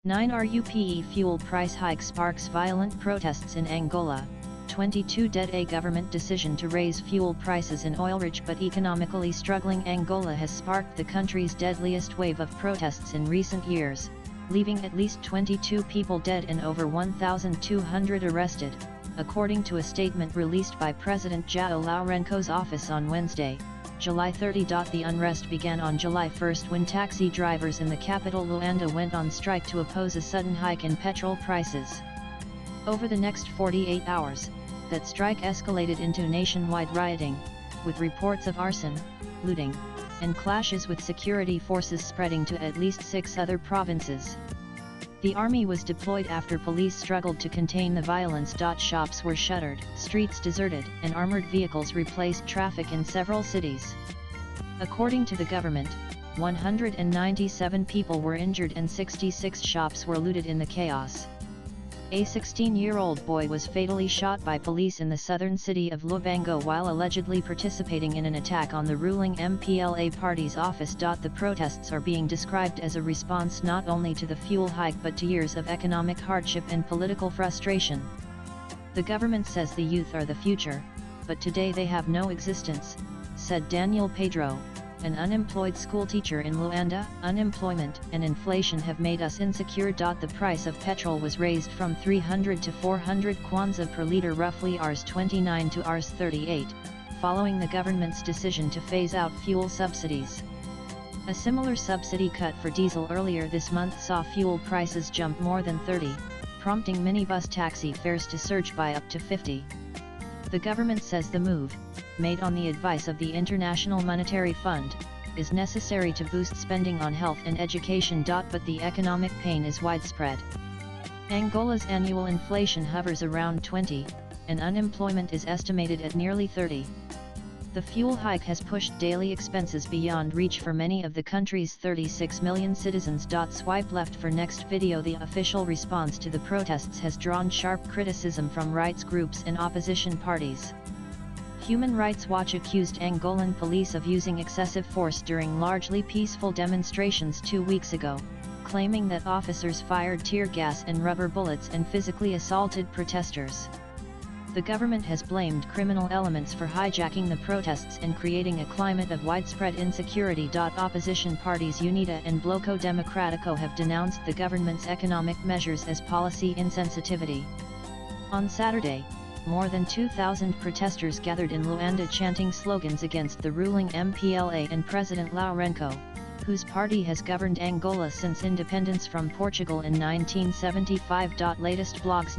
9Rupee fuel price hike sparks violent protests in Angola. 22 dead. A government decision to raise fuel prices in oil-rich but economically struggling Angola has sparked the country's deadliest wave of protests in recent years, leaving at least 22 people dead and over 1,200 arrested, according to a statement released by President João Lourenço's office on Wednesday, July 30. The unrest began on July 1 when taxi drivers in the capital Luanda went on strike to oppose a sudden hike in petrol prices. Over the next 48 hours, that strike escalated into nationwide rioting, with reports of arson, looting, and clashes with security forces spreading to at least 6 other provinces. The army was deployed after police struggled to contain the violence. Shops were shuttered, streets deserted, and armored vehicles replaced traffic in several cities. According to the government, 197 people were injured and 66 shops were looted in the chaos. A 16-year-old boy was fatally shot by police in the southern city of Lubango while allegedly participating in an attack on the ruling MPLA party's office. The protests are being described as a response not only to the fuel hike but to years of economic hardship and political frustration. The government says the youth are the future, but today they have no existence, said Daniel Pedro, an unemployed schoolteacher in Luanda. Unemployment and inflation have made us insecure. The price of petrol was raised from 300 to 400 kwanza per liter, roughly Rs 29 to Rs 38, following the government's decision to phase out fuel subsidies. A similar subsidy cut for diesel earlier this month saw fuel prices jump more than 30, prompting minibus taxi fares to surge by up to 50. The government says the move, made on the advice of the International Monetary Fund, is necessary to boost spending on health and education. But the economic pain is widespread. Angola's annual inflation hovers around 20, and unemployment is estimated at nearly 30. The fuel hike has pushed daily expenses beyond reach for many of the country's 36 million citizens. Swipe left for next video. The official response to the protests has drawn sharp criticism from rights groups and opposition parties. Human Rights Watch accused Angolan police of using excessive force during largely peaceful demonstrations 2 weeks ago, claiming that officers fired tear gas and rubber bullets and physically assaulted protesters. The government has blamed criminal elements for hijacking the protests and creating a climate of widespread insecurity. Opposition parties UNITA and Bloco Democrático have denounced the government's economic measures as policy insensitivity. On Saturday, more than 2,000 protesters gathered in Luanda chanting slogans against the ruling MPLA and President Lourenço, whose party has governed Angola since independence from Portugal in 1975. Latest blogs.